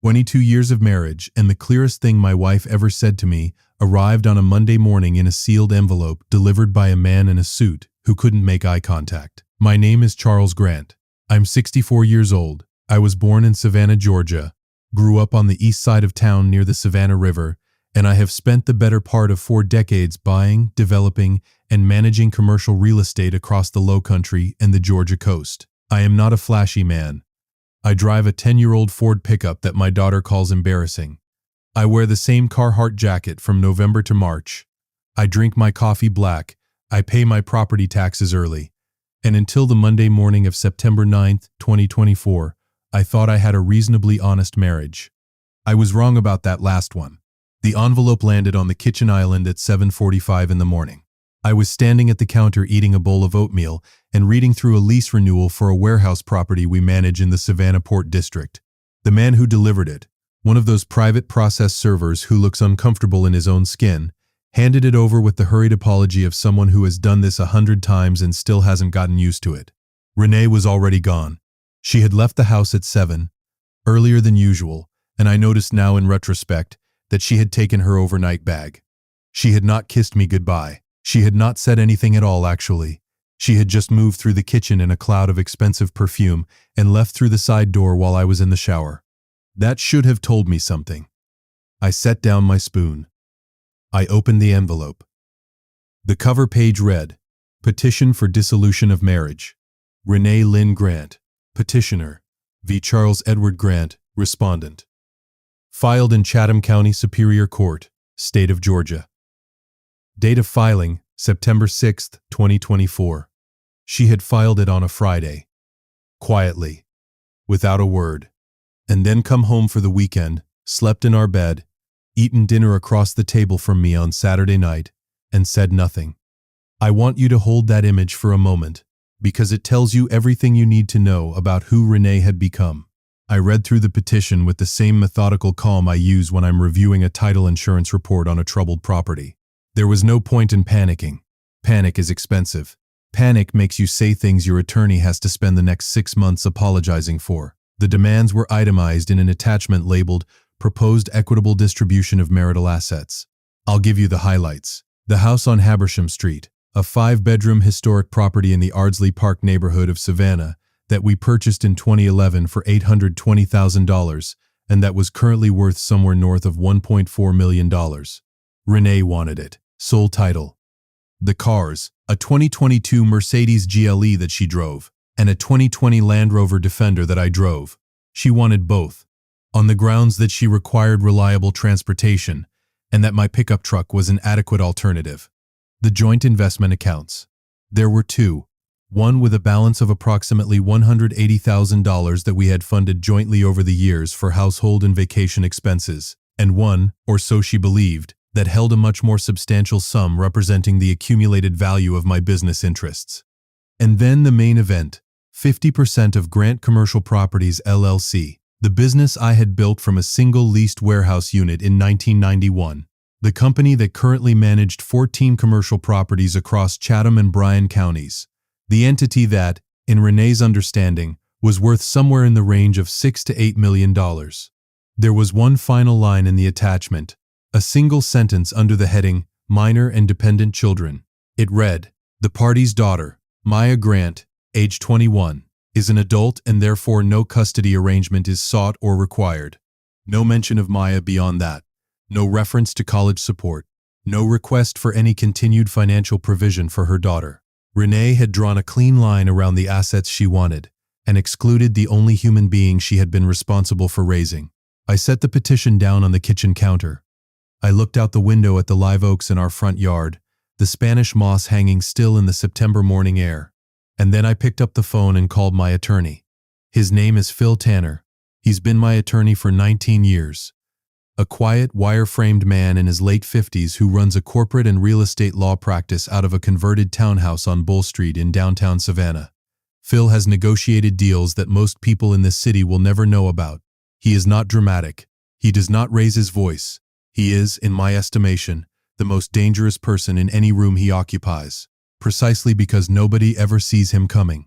22 years of marriage, and the clearest thing my wife ever said to me arrived on a Monday morning in a sealed envelope delivered by a man in a suit who couldn't make eye contact. My name is Charles Grant. I'm 64 years old. I was born in Savannah, Georgia, grew up on the east side of town near the Savannah River, and I have spent the better part of 4 decades buying, developing, and managing commercial real estate across the Lowcountry and the Georgia coast. I am not a flashy man. I drive a 10-year-old Ford pickup that my daughter calls embarrassing. I wear the same Carhartt jacket from November to March. I drink my coffee black. I pay my property taxes early. And until the Monday morning of September 9th, 2024, I thought I had a reasonably honest marriage. I was wrong about that last one. The envelope landed on the kitchen island at 7:45 in the morning. I was standing at the counter eating a bowl of oatmeal and reading through a lease renewal for a warehouse property we manage in the Savannah Port District. The man who delivered it, one of those private process servers who looks uncomfortable in his own skin, handed it over with the hurried apology of someone who has done this 100 times and still hasn't gotten used to it. Renee was already gone. She had left the house at 7, earlier than usual, and I noticed now in retrospect that she had taken her overnight bag. She had not kissed me goodbye. She had not said anything at all, actually. She had just moved through the kitchen in a cloud of expensive perfume and left through the side door while I was in the shower. That should have told me something. I set down my spoon. I opened the envelope. The cover page read, "Petition for Dissolution of Marriage. Renee Lynn Grant, Petitioner, v. Charles Edward Grant, Respondent. Filed in Chatham County Superior Court, State of Georgia. Date of filing, September 6th, 2024. She had filed it on a Friday. Quietly, without a word. And then come home for the weekend, slept in our bed, eaten dinner across the table from me on Saturday night, and said nothing. I want you to hold that image for a moment, because it tells you everything you need to know about who Renee had become. I read through the petition with the same methodical calm I use when I'm reviewing a title insurance report on a troubled property. There was no point in panicking. Panic is expensive. Panic makes you say things your attorney has to spend the next 6 months apologizing for. The demands were itemized in an attachment labeled Proposed Equitable Distribution of Marital Assets. I'll give you the highlights. The house on Habersham Street, a 5-bedroom historic property in the Ardsley Park neighborhood of Savannah that we purchased in 2011 for $820,000 and that was currently worth somewhere north of $1.4 million. Renee wanted it. Sole title. The cars, a 2022 Mercedes GLE that she drove, and a 2020 Land Rover Defender that I drove. She wanted both, on the grounds that she required reliable transportation and that my pickup truck was an adequate alternative. The joint investment accounts. There were 2. One with a balance of approximately $180,000 that we had funded jointly over the years for household and vacation expenses, and one, or so she believed, that held a much more substantial sum representing the accumulated value of my business interests. And then the main event, 50% of Grant Commercial Properties LLC, the business I had built from a single leased warehouse unit in 1991. The company that currently managed 14 commercial properties across Chatham and Bryan counties. The entity that, in Renee's understanding, was worth somewhere in the range of $6 to $8 million. There was one final line in the attachment, a single sentence under the heading, Minor and Dependent Children. It read, "The party's daughter, Maya Grant, age 21, is an adult and therefore no custody arrangement is sought or required." No mention of Maya beyond that. No reference to college support. No request for any continued financial provision for her daughter. Renee had drawn a clean line around the assets she wanted and excluded the only human being she had been responsible for raising. I set the petition down on the kitchen counter. I looked out the window at the live oaks in our front yard, the Spanish moss hanging still in the September morning air. And then I picked up the phone and called my attorney. His name is Phil Tanner. He's been my attorney for 19 years. A quiet, wire-framed man in his late 50s who runs a corporate and real estate law practice out of a converted townhouse on Bull Street in downtown Savannah. Phil has negotiated deals that most people in this city will never know about. He is not dramatic. He does not raise his voice. He is, in my estimation, the most dangerous person in any room he occupies, precisely because nobody ever sees him coming.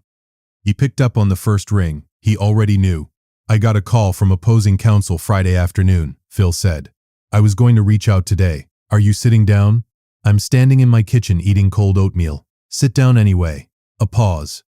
He picked up on the first ring. He already knew. I got a call from opposing counsel Friday afternoon, Phil said. I was going to reach out today. Are you sitting down? I'm standing in my kitchen eating cold oatmeal. Sit down anyway. A pause.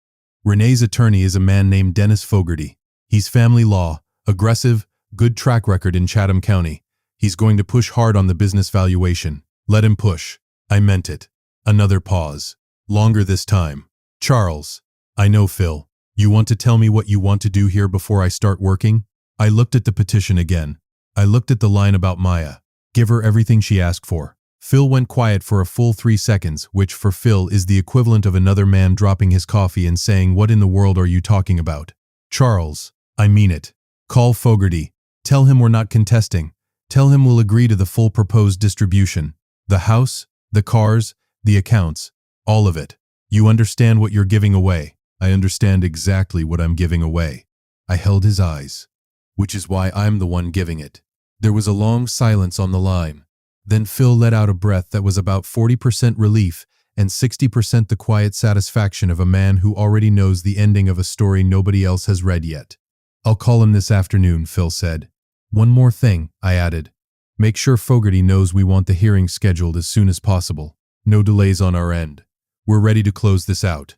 Renee's attorney is a man named Dennis Fogarty. He's family law, aggressive, good track record in Chatham County. He's going to push hard on the business valuation. Let him push. I meant it. Another pause. Longer this time. Charles. I know, Phil. You want to tell me what you want to do here before I start working? I looked at the petition again. I looked at the line about Maya. Give her everything she asked for. Phil went quiet for a full 3 seconds, which for Phil is the equivalent of another man dropping his coffee and saying, "What in the world are you talking about?" Charles. I mean it. Call Fogarty. Tell him we're not contesting. Tell him we'll agree to the full proposed distribution. The house, the cars, the accounts, all of it. You understand what you're giving away. I understand exactly what I'm giving away. I held his eyes. Which is why I'm the one giving it. There was a long silence on the line. Then Phil let out a breath that was about 40% relief and 60% the quiet satisfaction of a man who already knows the ending of a story nobody else has read yet. I'll call him this afternoon, Phil said. One more thing, I added. Make sure Fogarty knows we want the hearing scheduled as soon as possible. No delays on our end. We're ready to close this out.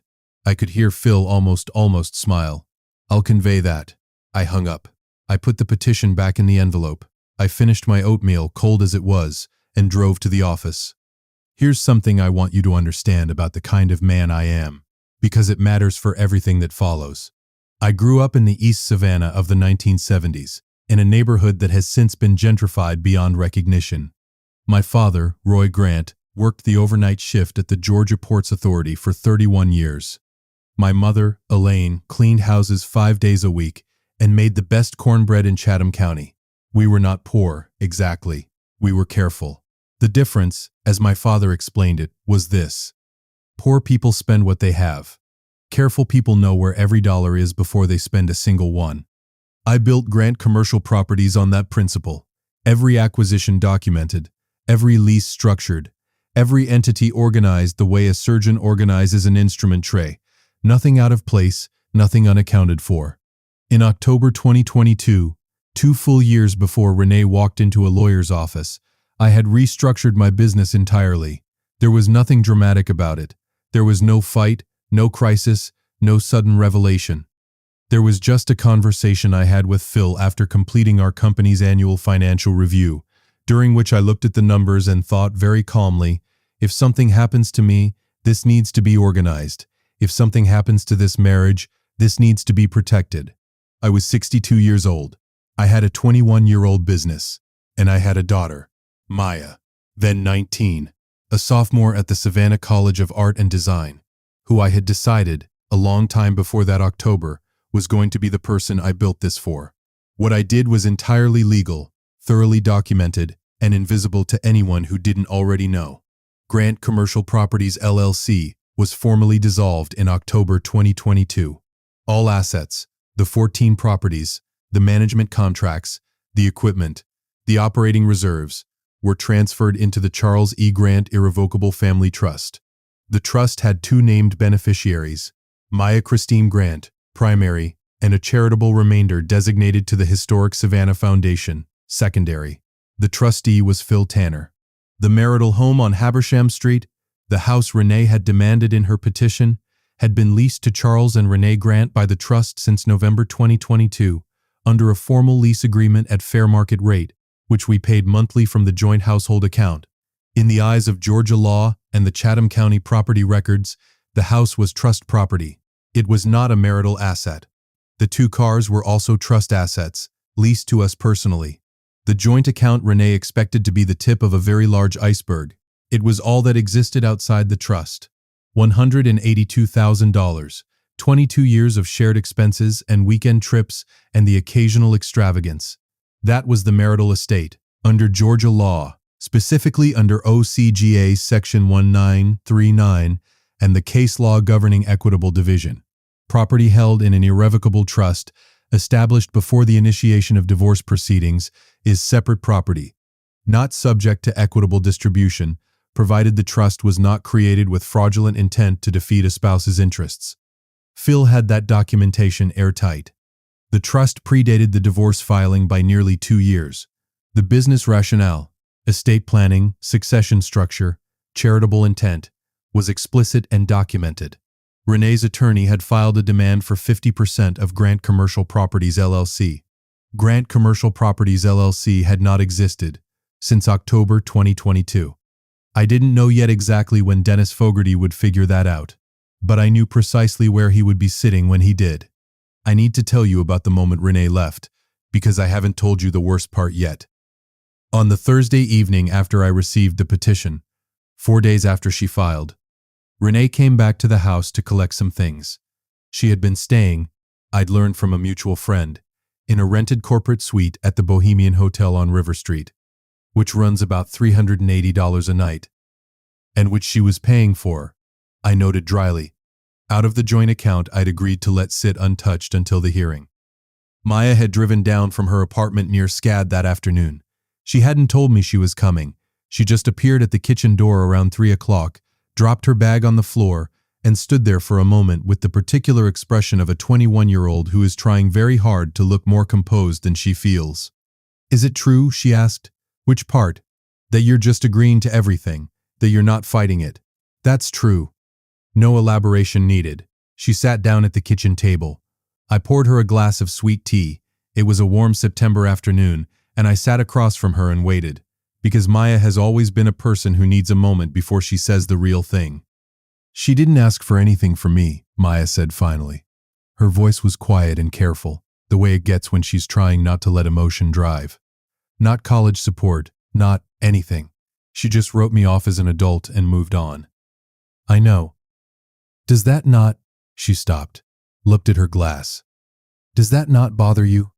I could hear Phil almost smile. I'll convey that. I hung up. I put the petition back in the envelope. I finished my oatmeal, cold as it was, and drove to the office. Here's something I want you to understand about the kind of man I am, because it matters for everything that follows. I grew up in the East Savannah of the 1970s, in a neighborhood that has since been gentrified beyond recognition. My father, Roy Grant, worked the overnight shift at the Georgia Ports Authority for 31 years. My mother, Elaine, cleaned houses 5 days a week and made the best cornbread in Chatham County. We were not poor, exactly. We were careful. The difference, as my father explained it, was this. Poor people spend what they have. Careful people know where every dollar is before they spend a single one. I built Grant Commercial Properties on that principle. Every acquisition documented, every lease structured, every entity organized the way a surgeon organizes an instrument tray. Nothing out of place, nothing unaccounted for. In October 2022, 2 full years before Renee walked into a lawyer's office, I had restructured my business entirely. There was nothing dramatic about it. There was no fight, no crisis, no sudden revelation. There was just a conversation I had with Phil after completing our company's annual financial review, during which I looked at the numbers and thought very calmly, if something happens to me, this needs to be organized. If something happens to this marriage, this needs to be protected. I was 62 years old. I had a 21-year-old business, and I had a daughter, Maya, then 19, a sophomore at the Savannah College of Art and Design, who I had decided, a long time before that October, was going to be the person I built this for. What I did was entirely legal, thoroughly documented, and invisible to anyone who didn't already know. Grant Commercial Properties LLC was formally dissolved in October 2022. All assets, the 14 properties, the management contracts, the equipment, the operating reserves, were transferred into the Charles E. Grant Irrevocable Family Trust. The trust had 2 named beneficiaries, Maya Christine Grant, primary, and a charitable remainder designated to the Historic Savannah Foundation, secondary. The trustee was Phil Tanner. The marital home on Habersham Street, the house Renee had demanded in her petition, had been leased to Charles and Renee Grant by the trust since November 2022, under a formal lease agreement at fair market rate, which we paid monthly from the joint household account. In the eyes of Georgia law and the Chatham County property records, the house was trust property. It was not a marital asset. The 2 cars were also trust assets, leased to us personally. The joint account Renee expected to be the tip of a very large iceberg. It was all that existed outside the trust. $182,000, 22 years of shared expenses and weekend trips, and the occasional extravagance. That was the marital estate, under Georgia law, specifically under OCGA Section 1939 and the case law governing equitable division. Property held in an irrevocable trust, established before the initiation of divorce proceedings, is separate property, not subject to equitable distribution, provided the trust was not created with fraudulent intent to defeat a spouse's interests. Phil had that documentation airtight. The trust predated the divorce filing by nearly 2 years. The business rationale, estate planning, succession structure, charitable intent, was explicit and documented. Renee's attorney had filed a demand for 50% of Grant Commercial Properties LLC. Grant Commercial Properties LLC had not existed since October 2022. I didn't know yet exactly when Dennis Fogarty would figure that out, but I knew precisely where he would be sitting when he did. I need to tell you about the moment Renee left, because I haven't told you the worst part yet. On the Thursday evening after I received the petition, 4 days after she filed, Renee came back to the house to collect some things. She had been staying, I'd learned from a mutual friend, in a rented corporate suite at the Bohemian Hotel on River Street, which runs about $380 a night, and which she was paying for, I noted dryly, out of the joint account I'd agreed to let sit untouched until the hearing. Maya had driven down from her apartment near SCAD that afternoon. She hadn't told me she was coming. She just appeared at the kitchen door around 3 o'clock, dropped her bag on the floor, and stood there for a moment with the particular expression of a 21-year-old who is trying very hard to look more composed than she feels. "Is it true?" she asked. "Which part? That you're just agreeing to everything, that you're not fighting it?" "That's true." No elaboration needed. She sat down at the kitchen table. I poured her a glass of sweet tea. It was a warm September afternoon, and I sat across from her and waited, because Maya has always been a person who needs a moment before she says the real thing. "She didn't ask for anything from me," Maya said finally. Her voice was quiet and careful, the way it gets when she's trying not to let emotion drive. "Not college support, not anything. She just wrote me off as an adult and moved on." "I know. Does that not—" She stopped, looked at her glass. "Does that not bother you?"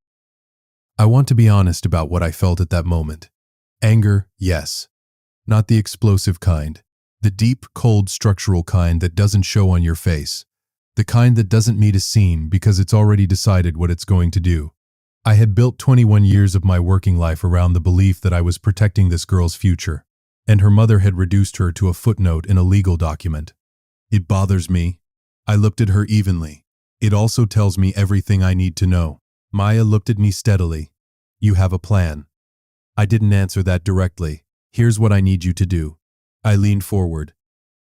I want to be honest about what I felt at that moment. Anger, yes. Not the explosive kind. The deep, cold, structural kind that doesn't show on your face. The kind that doesn't meet a scene because it's already decided what it's going to do. I had built 21 years of my working life around the belief that I was protecting this girl's future, and her mother had reduced her to a footnote in a legal document. It bothers me. I looked at her evenly. It also tells me everything I need to know. Maya looked at me steadily. "You have a plan." I didn't answer that directly. "Here's what I need you to do." I leaned forward.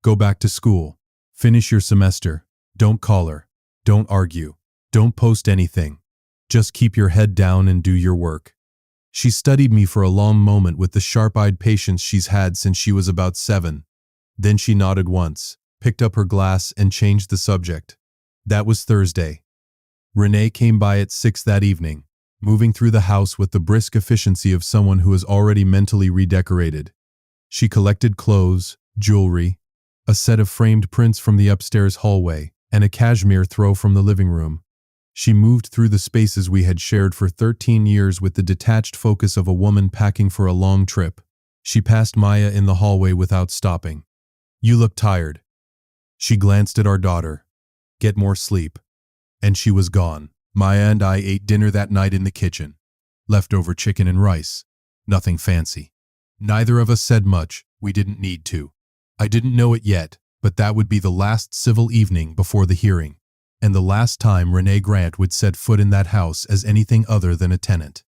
"Go back to school. Finish your semester. Don't call her. Don't argue. Don't post anything. Just keep your head down and do your work." She studied me for a long moment with the sharp-eyed patience she's had since she was about 7. Then she nodded once, picked up her glass, and changed the subject. That was Thursday. Renee came by at 6 that evening, moving through the house with the brisk efficiency of someone who has already mentally redecorated. She collected clothes, jewelry, a set of framed prints from the upstairs hallway, and a cashmere throw from the living room. She moved through the spaces we had shared for 13 years with the detached focus of a woman packing for a long trip. She passed Maya in the hallway without stopping. "You look tired." She glanced at our daughter. "Get more sleep." And she was gone. Maya and I ate dinner that night in the kitchen. Leftover chicken and rice. Nothing fancy. Neither of us said much. We didn't need to. I didn't know it yet, but that would be the last civil evening before the hearing, and the last time Renee Grant would set foot in that house as anything other than a tenant.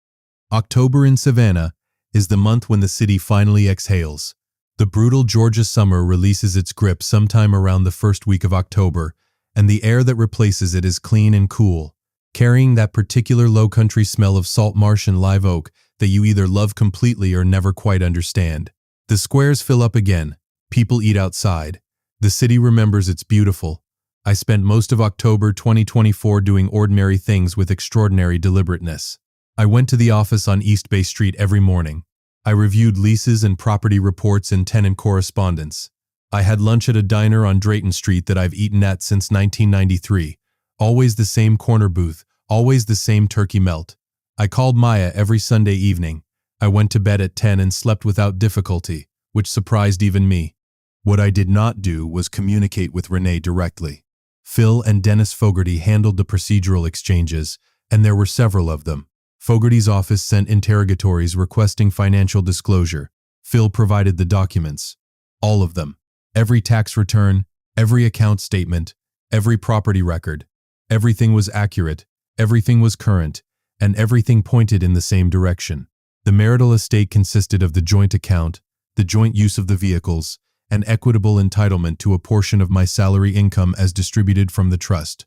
October in Savannah is the month when the city finally exhales. The brutal Georgia summer releases its grip sometime around the first week of October, and the air that replaces it is clean and cool, carrying that particular low-country smell of salt marsh and live oak that you either love completely or never quite understand. The squares fill up again. People eat outside. The city remembers it's beautiful. I spent most of October 2024 doing ordinary things with extraordinary deliberateness. I went to the office on East Bay Street every morning. I reviewed leases and property reports and tenant correspondence. I had lunch at a diner on Drayton Street that I've eaten at since 1993. Always the same corner booth, always the same turkey melt. I called Maya every Sunday evening. I went to bed at 10 and slept without difficulty, which surprised even me. What I did not do was communicate with Renee directly. Phil and Dennis Fogarty handled the procedural exchanges, and there were several of them. Fogarty's office sent interrogatories requesting financial disclosure. Phil provided the documents. All of them. Every tax return, every account statement, every property record. Everything was accurate, Everything was current, and everything pointed in the same direction. The marital estate consisted of the joint account, the joint use of the vehicles, and equitable entitlement to a portion of my salary income as distributed from the trust.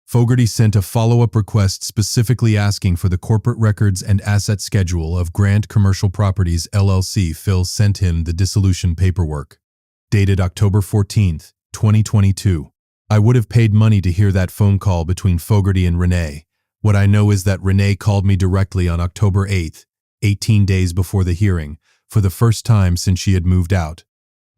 Fogarty sent a follow-up request specifically asking for the corporate records and asset schedule of Grant Commercial Properties LLC. Phil sent him the dissolution paperwork. Dated October 14, 2022. I would have paid money to hear that phone call between Fogarty and Renee. What I know is that Renee called me directly on October 8th, 18 days before the hearing, for the first time since she had moved out.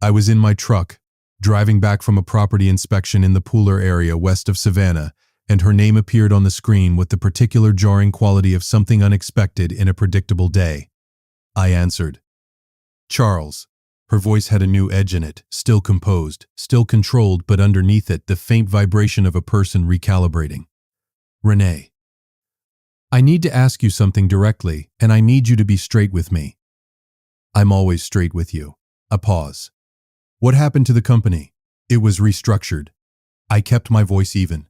I was in my truck, driving back from a property inspection in the Pooler area west of Savannah, and her name appeared on the screen with the particular jarring quality of something unexpected in a predictable day. I answered. Charles. Her voice had a new edge in it, still composed, still controlled, but underneath it the faint vibration of a person recalibrating. Renee. I need to ask you something directly, and I need you to be straight with me. I'm always straight with you. A pause. What happened to the company? It was restructured. I kept my voice even.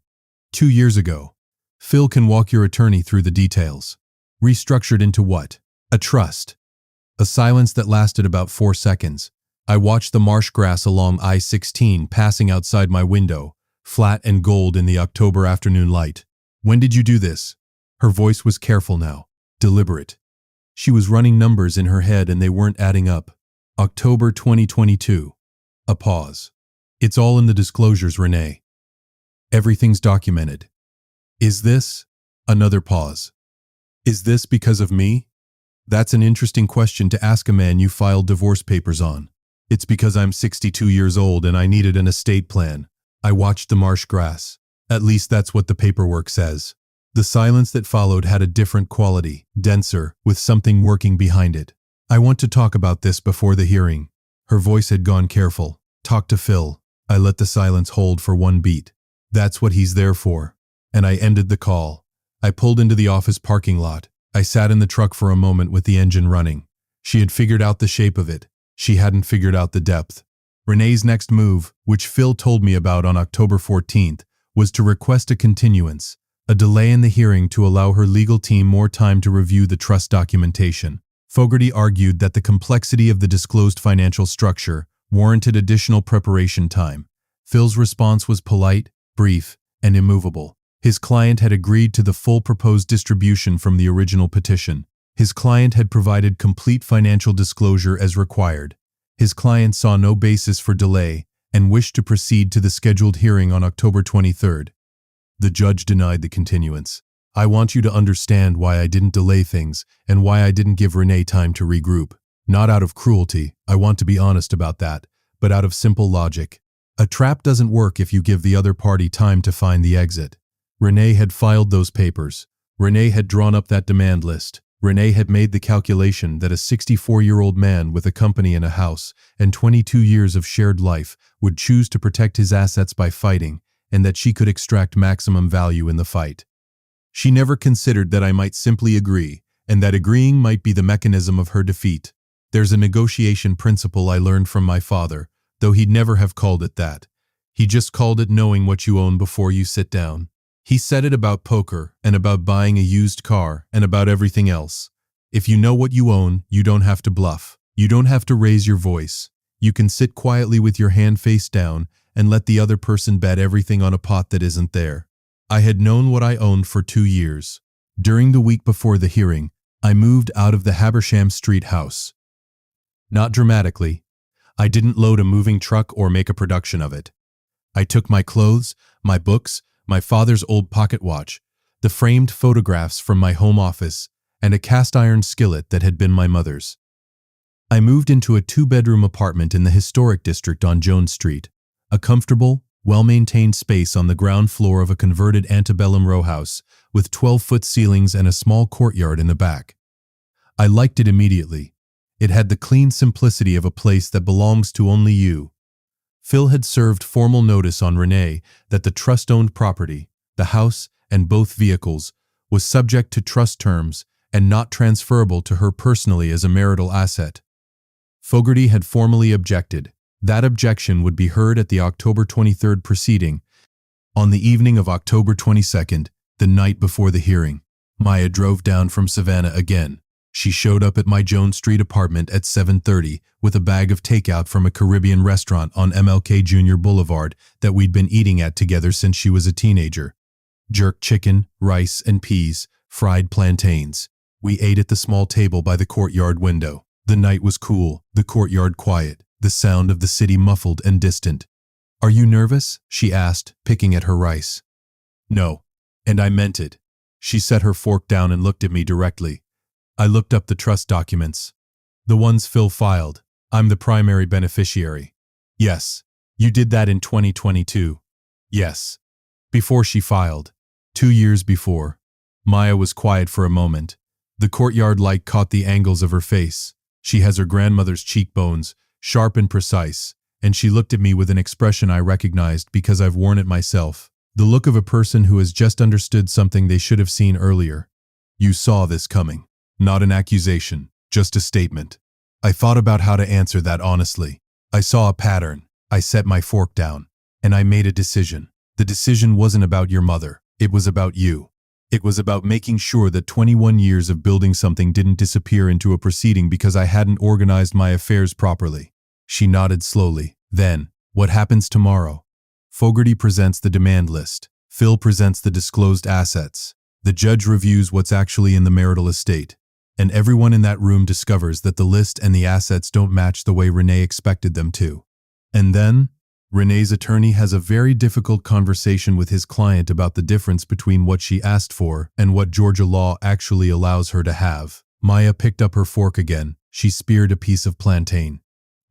2 years ago. Phil can walk your attorney through the details. Restructured into what? A trust. A silence that lasted about 4 seconds. I watched the marsh grass along I-16 passing outside my window, flat and gold in the October afternoon light. When did you do this? Her voice was careful now, deliberate. She was running numbers in her head and they weren't adding up. October 2022. A pause. It's all in the disclosures, Renee. Everything's documented. Is this? Another pause. Is this because of me? That's an interesting question to ask a man you filed divorce papers on. It's because I'm 62 years old and I needed an estate plan. I watched the marsh grass. At least that's what the paperwork says. The silence that followed had a different quality, denser, with something working behind it. I want to talk about this before the hearing. Her voice had gone careful. Talk to Phil. I let the silence hold for one beat. That's what he's there for. And I ended the call. I pulled into the office parking lot. I sat in the truck for a moment with the engine running. She had figured out the shape of it. She hadn't figured out the depth. Renee's next move, which Phil told me about on October 14th, was to request a continuance, a delay in the hearing to allow her legal team more time to review the trust documentation. Fogarty argued that the complexity of the disclosed financial structure warranted additional preparation time. Phil's response was polite, brief, and immovable. His client had agreed to the full proposed distribution from the original petition. His client had provided complete financial disclosure as required. His client saw no basis for delay and wished to proceed to the scheduled hearing on October 23rd. The judge denied the continuance. I want you to understand why I didn't delay things and why I didn't give Renee time to regroup. Not out of cruelty, I want to be honest about that, but out of simple logic. A trap doesn't work if you give the other party time to find the exit. Renee had filed those papers. Renee had drawn up that demand list. Renee had made the calculation that a 64-year-old man with a company and a house and 22 years of shared life would choose to protect his assets by fighting, and that she could extract maximum value in the fight. She never considered that I might simply agree, and that agreeing might be the mechanism of her defeat. There's a negotiation principle I learned from my father, though he'd never have called it that. He just called it knowing what you own before you sit down. He said it about poker and about buying a used car and about everything else. If you know what you own, you don't have to bluff. You don't have to raise your voice. You can sit quietly with your hand face down and let the other person bet everything on a pot that isn't there. I had known what I owned for 2 years. During the week before the hearing, I moved out of the Habersham Street house. Not dramatically. I didn't load a moving truck or make a production of it. I took my clothes, my books, my father's old pocket watch, the framed photographs from my home office, and a cast-iron skillet that had been my mother's. I moved into a 2-bedroom apartment in the historic district on Jones Street, a comfortable, well-maintained space on the ground floor of a converted antebellum row house with 12-foot ceilings and a small courtyard in the back. I liked it immediately. It had the clean simplicity of a place that belongs to only you. Phil had served formal notice on Renee that the trust-owned property, the house and both vehicles, was subject to trust terms and not transferable to her personally as a marital asset. Fogarty had formally objected. That objection would be heard at the October 23rd proceeding. On the evening of October 22nd, The night before the hearing, Maya drove down from Savannah again. She showed up at my Jones Street apartment at 7:30 with a bag of takeout from a Caribbean restaurant on MLK Jr. Boulevard that we'd been eating at together since she was a teenager. Jerk chicken, rice and peas, fried plantains. We ate at the small table by the courtyard window. The night was cool, the courtyard quiet, the sound of the city muffled and distant. "Are you nervous?" she asked, picking at her rice. "No, and I meant it." She set her fork down and looked at me directly. I looked up the trust documents. "The ones Phil filed. I'm the primary beneficiary." "Yes. You did that in 2022. "Yes." "Before she filed. 2 years before." Maya was quiet for a moment. The courtyard light caught the angles of her face. She has her grandmother's cheekbones, sharp and precise, and she looked at me with an expression I recognized because I've worn it myself. The look of a person who has just understood something they should have seen earlier. "You saw this coming." Not an accusation, just a statement. I thought about how to answer that honestly. I saw a pattern. I set my fork down, and I made a decision. The decision wasn't about your mother. It was about you. It was about making sure that 21 years of building something didn't disappear into a proceeding because I hadn't organized my affairs properly. She nodded slowly. "Then, what happens tomorrow?" Fogarty presents the demand list. Phil presents the disclosed assets. The judge reviews what's actually in the marital estate. And everyone in that room discovers that the list and the assets don't match the way Renee expected them to. And then, Renee's attorney has a very difficult conversation with his client about the difference between what she asked for and what Georgia law actually allows her to have. Maya picked up her fork again. She speared a piece of plantain.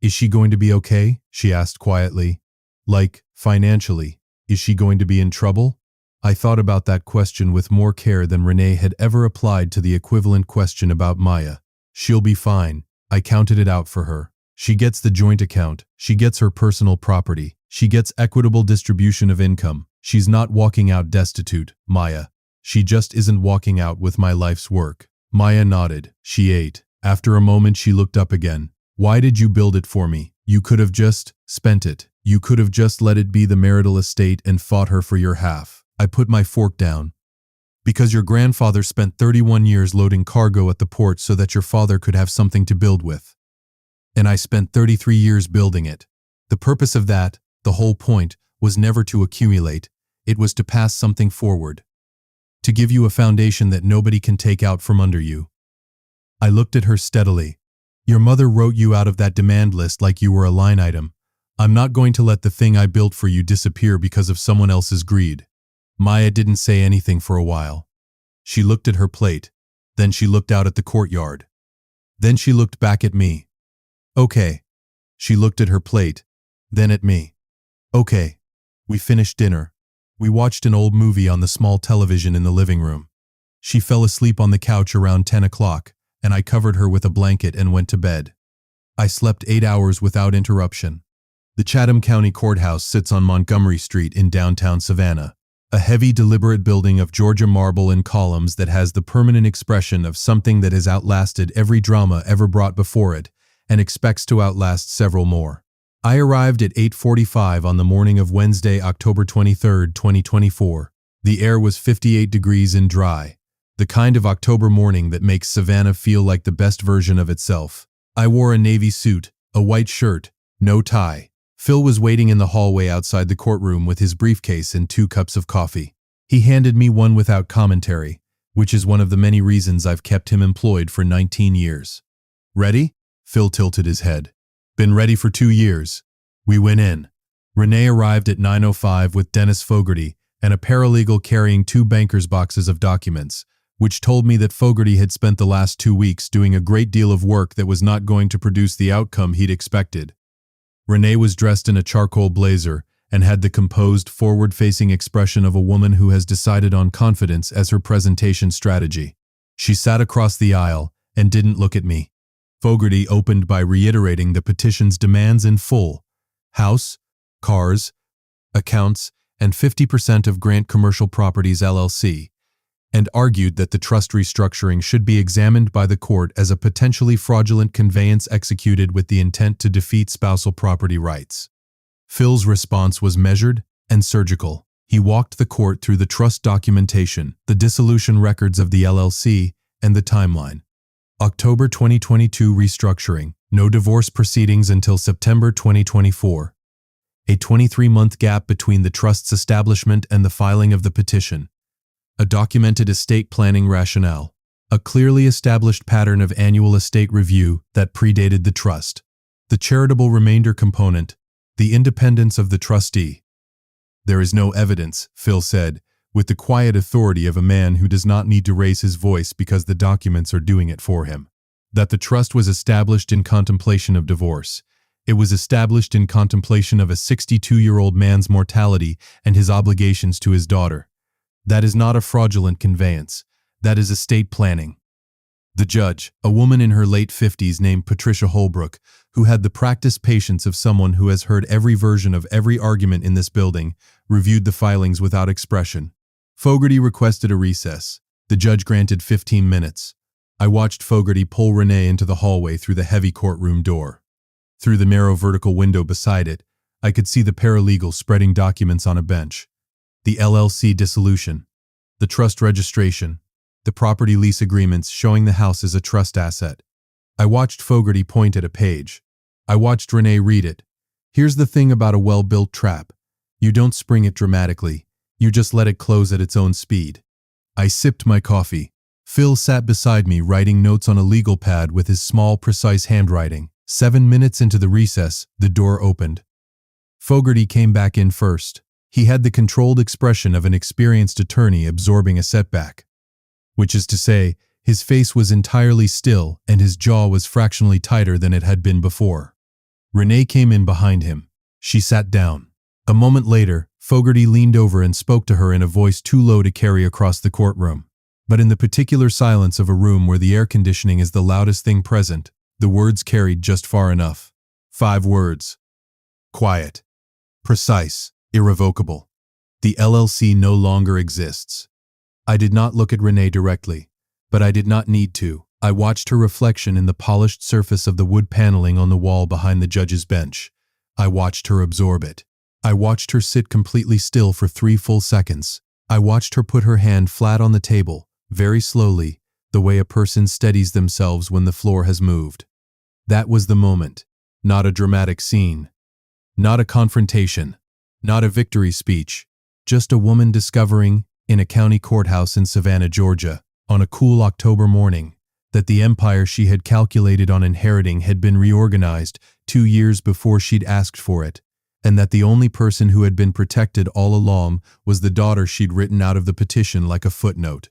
"Is she going to be okay?" she asked quietly. "Like, financially, is she going to be in trouble?" I thought about that question with more care than Renee had ever applied to the equivalent question about Maya. "She'll be fine." I counted it out for her. She gets the joint account. She gets her personal property. She gets equitable distribution of income. She's not walking out destitute, Maya. She just isn't walking out with my life's work. Maya nodded. She ate. After a moment she looked up again. "Why did you build it for me? You could have just spent it. You could have just let it be the marital estate and fought her for your half." I put my fork down. "Because your grandfather spent 31 years loading cargo at the port so that your father could have something to build with. And I spent 33 years building it. The purpose of that, the whole point, was never to accumulate. It was to pass something forward. To give you a foundation that nobody can take out from under you." I looked at her steadily. "Your mother wrote you out of that demand list like you were a line item. I'm not going to let the thing I built for you disappear because of someone else's greed." Maya didn't say anything for a while. She looked at her plate. Then she looked out at the courtyard. Then she looked back at me. "Okay." She looked at her plate. Then at me. "Okay." We finished dinner. We watched an old movie on the small television in the living room. She fell asleep on the couch around 10 o'clock, and I covered her with a blanket and went to bed. I slept 8 hours without interruption. The Chatham County Courthouse sits on Montgomery Street in downtown Savannah. A heavy, deliberate building of Georgia marble and columns that has the permanent expression of something that has outlasted every drama ever brought before it and expects to outlast several more. I arrived at 8:45 on the morning of Wednesday, October 23, 2024. The air was 58 degrees and dry, the kind of October morning that makes Savannah feel like the best version of itself. I wore a navy suit, a white shirt, no tie. Phil was waiting in the hallway outside the courtroom with his briefcase and 2 cups of coffee. He handed me one without commentary, which is one of the many reasons I've kept him employed for 19 years. "Ready?" Phil tilted his head. "Been ready for 2 years." We went in. Renee arrived at 9:05 with Dennis Fogarty and a paralegal carrying 2 banker's boxes of documents, which told me that Fogarty had spent the last 2 weeks doing a great deal of work that was not going to produce the outcome he'd expected. Renee was dressed in a charcoal blazer and had the composed, forward-facing expression of a woman who has decided on confidence as her presentation strategy. She sat across the aisle and didn't look at me. Fogarty opened by reiterating the petition's demands in full: house, cars, accounts, and 50% of Grant Commercial Properties LLC, and argued that the trust restructuring should be examined by the court as a potentially fraudulent conveyance executed with the intent to defeat spousal property rights. Phil's response was measured and surgical. He walked the court through the trust documentation, the dissolution records of the LLC, and the timeline. October 2022 restructuring, no divorce proceedings until September 2024. A 23-month gap between the trust's establishment and the filing of the petition. A documented estate planning rationale. A clearly established pattern of annual estate review that predated the trust. The charitable remainder component. The independence of the trustee. There is no evidence, Phil said, with the quiet authority of a man who does not need to raise his voice because the documents are doing it for him. That the trust was established in contemplation of divorce. It was established in contemplation of a 62-year-old man's mortality and his obligations to his daughter. That is not a fraudulent conveyance. That is estate planning. The judge, a woman in her late 50s named Patricia Holbrook, who had the practiced patience of someone who has heard every version of every argument in this building, reviewed the filings without expression. Fogarty requested a recess. The judge granted 15 minutes. I watched Fogarty pull Renee into the hallway through the heavy courtroom door. Through the narrow vertical window beside it, I could see the paralegal spreading documents on a bench. The LLC dissolution, the trust registration, the property lease agreements showing the house as a trust asset. I watched Fogarty point at a page. I watched Renee read it. Here's the thing about a well-built trap. You don't spring it dramatically. You just let it close at its own speed. I sipped my coffee. Phil sat beside me writing notes on a legal pad with his small, precise handwriting. 7 minutes into the recess, the door opened. Fogarty came back in first. He had the controlled expression of an experienced attorney absorbing a setback. Which is to say, his face was entirely still and his jaw was fractionally tighter than it had been before. Renee came in behind him. She sat down. A moment later, Fogarty leaned over and spoke to her in a voice too low to carry across the courtroom. But in the particular silence of a room where the air conditioning is the loudest thing present, the words carried just far enough. 5 words. Quiet. Precise. Irrevocable. The LLC no longer exists. I did not look at Renee directly, but I did not need to. I watched her reflection in the polished surface of the wood paneling on the wall behind the judge's bench. I watched her absorb it. I watched her sit completely still for 3 full seconds. I watched her put her hand flat on the table, very slowly, the way a person steadies themselves when the floor has moved. That was the moment. Not a dramatic scene. Not a confrontation. Not a victory speech. Just a woman discovering, in a county courthouse in Savannah, Georgia, on a cool October morning, that the empire she had calculated on inheriting had been reorganized 2 years before she'd asked for it, and that the only person who had been protected all along was the daughter she'd written out of the petition like a footnote.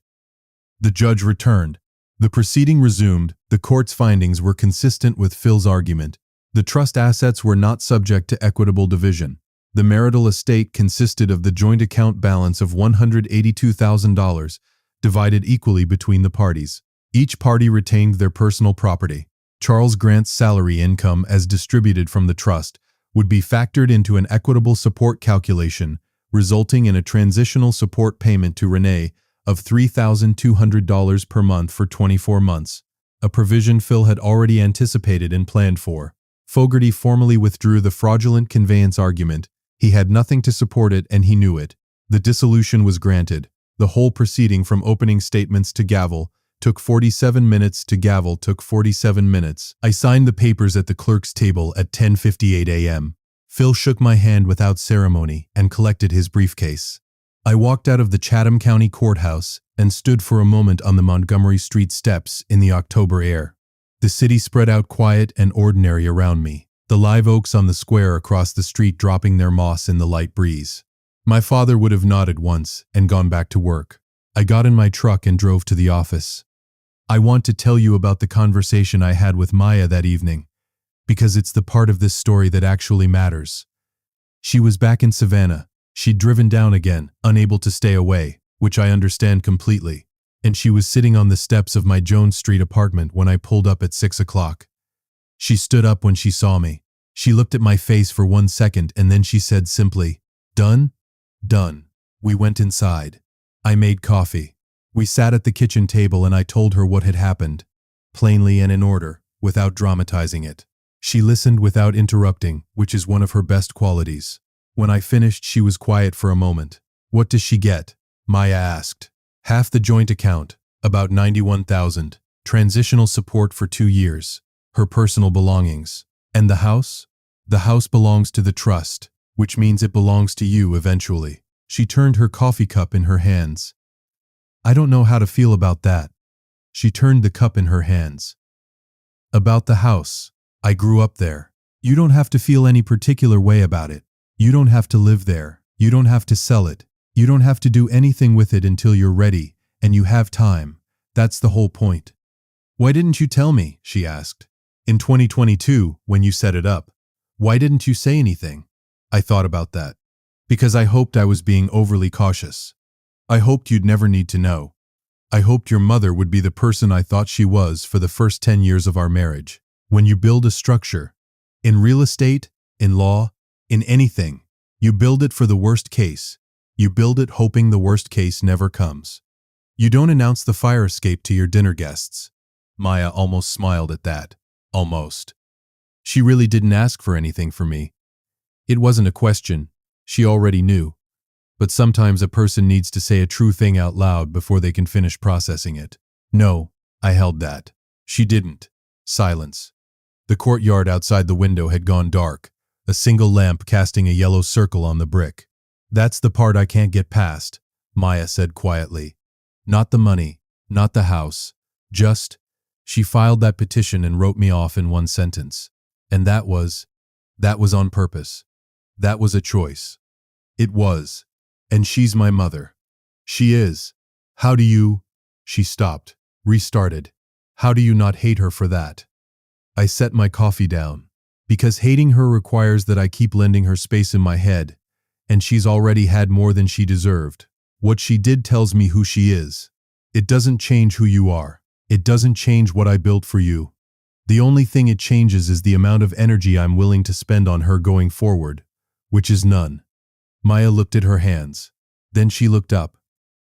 The judge returned. The proceeding resumed. The court's findings were consistent with Phil's argument. The trust assets were not subject to equitable division. The marital estate consisted of the joint account balance of $182,000, divided equally between the parties. Each party retained their personal property. Charles Grant's salary income as distributed from the trust would be factored into an equitable support calculation, resulting in a transitional support payment to Renee of $3,200 per month for 24 months, a provision Phil had already anticipated and planned for. Fogarty formally withdrew the fraudulent conveyance argument. He had nothing to support it and he knew it. The dissolution was granted. The whole proceeding from opening statements to gavel took 47 minutes to gavel took 47 minutes. I signed the papers at the clerk's table at 10:58 a.m. Phil shook my hand without ceremony and collected his briefcase. I walked out of the Chatham County Courthouse and stood for a moment on the Montgomery Street steps in the October air. The city spread out quiet and ordinary around me, the live oaks on the square across the street dropping their moss in the light breeze. My father would have nodded once and gone back to work. I got in my truck and drove to the office. I want to tell you about the conversation I had with Maya that evening, because it's the part of this story that actually matters. She was back in Savannah. She'd driven down again, unable to stay away, which I understand completely, and she was sitting on the steps of my Jones Street apartment when I pulled up at 6 o'clock. She stood up when she saw me. She looked at my face for 1 second and then she said simply, "Done?" "Done." We went inside. I made coffee. We sat at the kitchen table and I told her what had happened, plainly and in order, without dramatizing it. She listened without interrupting, which is one of her best qualities. When I finished, she was quiet for a moment. What does she get? Maya asked. Half the joint account, about 91,000. Transitional support for 2 years. Her personal belongings. And the house? The house belongs to the trust, which means it belongs to you eventually. She turned her coffee cup in her hands. I don't know how to feel about that. She turned the cup in her hands. About the house. I grew up there. You don't have to feel any particular way about it. You don't have to live there. You don't have to sell it. You don't have to do anything with it until you're ready, and you have time. That's the whole point. Why didn't you tell me? She asked. In 2022, when you set it up. Why didn't you say anything? I thought about that. Because I hoped I was being overly cautious. I hoped you'd never need to know. I hoped your mother would be the person I thought she was for the first 10 years of our marriage. When you build a structure, in real estate, in law, in anything, you build it for the worst case. You build it hoping the worst case never comes. You don't announce the fire escape to your dinner guests. Maya almost smiled at that. Almost. She really didn't ask for anything from me. It wasn't a question. She already knew. But sometimes a person needs to say a true thing out loud before they can finish processing it. No, I held that. She didn't. Silence. The courtyard outside the window had gone dark, a single lamp casting a yellow circle on the brick. That's the part I can't get past, Maya said quietly. Not the money, not the house, just, she filed that petition and wrote me off in one sentence. And that was on purpose. That was a choice. It was. And she's my mother. She is. How do you? She stopped, restarted. How do you not hate her for that? I set my coffee down. Because hating her requires that I keep lending her space in my head, and she's already had more than she deserved. What she did tells me who she is. It doesn't change who you are. It doesn't change what I built for you. The only thing it changes is the amount of energy I'm willing to spend on her going forward, which is none. Maya looked at her hands. Then she looked up.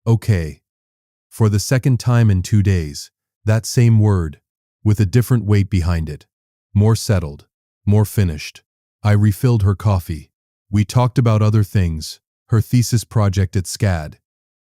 Okay. For the second time in 2 days, that same word, with a different weight behind it. More settled, more finished. I refilled her coffee. We talked about other things, her thesis project at SCAD,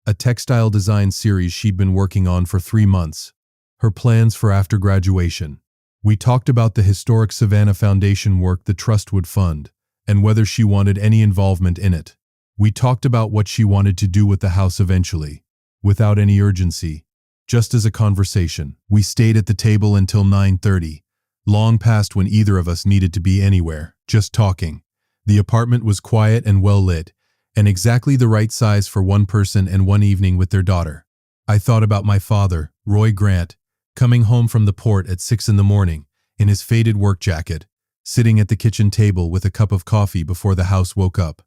a textile design series she'd been working on for 3 months, her plans for after graduation. We talked about the historic Savannah Foundation work the trust would fund, and whether she wanted any involvement in it. We talked about what she wanted to do with the house eventually, without any urgency, just as a conversation. We stayed at the table until 9:30, long past when either of us needed to be anywhere, just talking. The apartment was quiet and well lit, and exactly the right size for one person and one evening with their daughter. I thought about my father, Roy Grant, coming home from the port at 6 in the morning, in his faded work jacket, sitting at the kitchen table with a cup of coffee before the house woke up.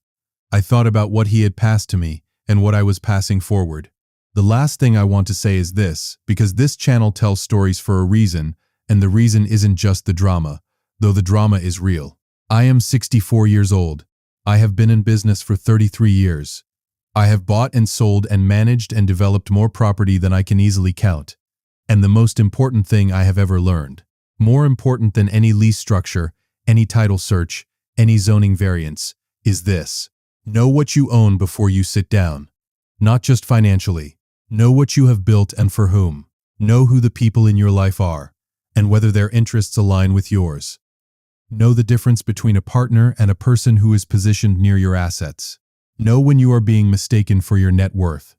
I thought about what he had passed to me and what I was passing forward. The last thing I want to say is this, because this channel tells stories for a reason, and the reason isn't just the drama, though the drama is real. I am 64 years old. I have been in business for 33 years. I have bought and sold and managed and developed more property than I can easily count. And the most important thing I have ever learned, more important than any lease structure, any title search, any zoning variance, is this. Know what you own before you sit down. Not just financially. Know what you have built and for whom. Know who the people in your life are, and whether their interests align with yours. Know the difference between a partner and a person who is positioned near your assets. Know when you are being mistaken for your net worth,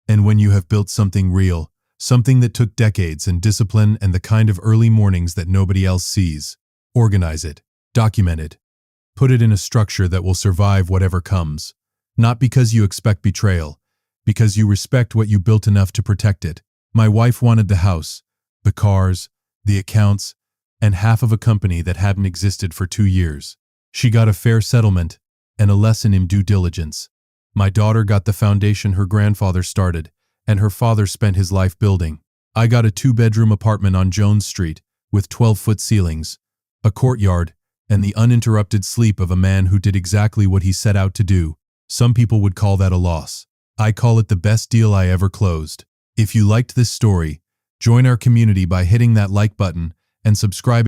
and when you have built something real, something that took decades and discipline and the kind of early mornings that nobody else sees. Organize it. Document it. Put it in a structure that will survive whatever comes. Not because you expect betrayal, because you respect what you built enough to protect it. My wife wanted the house, the cars, the accounts, and half of a company that hadn't existed for 2 years. She got a fair settlement and a lesson in due diligence. My daughter got the foundation her grandfather started, and her father spent his life building. I got a 2-bedroom apartment on Jones Street with 12-foot ceilings, a courtyard, and the uninterrupted sleep of a man who did exactly what he set out to do. Some people would call that a loss. I call it the best deal I ever closed. If you liked this story, join our community by hitting that like button and subscribe.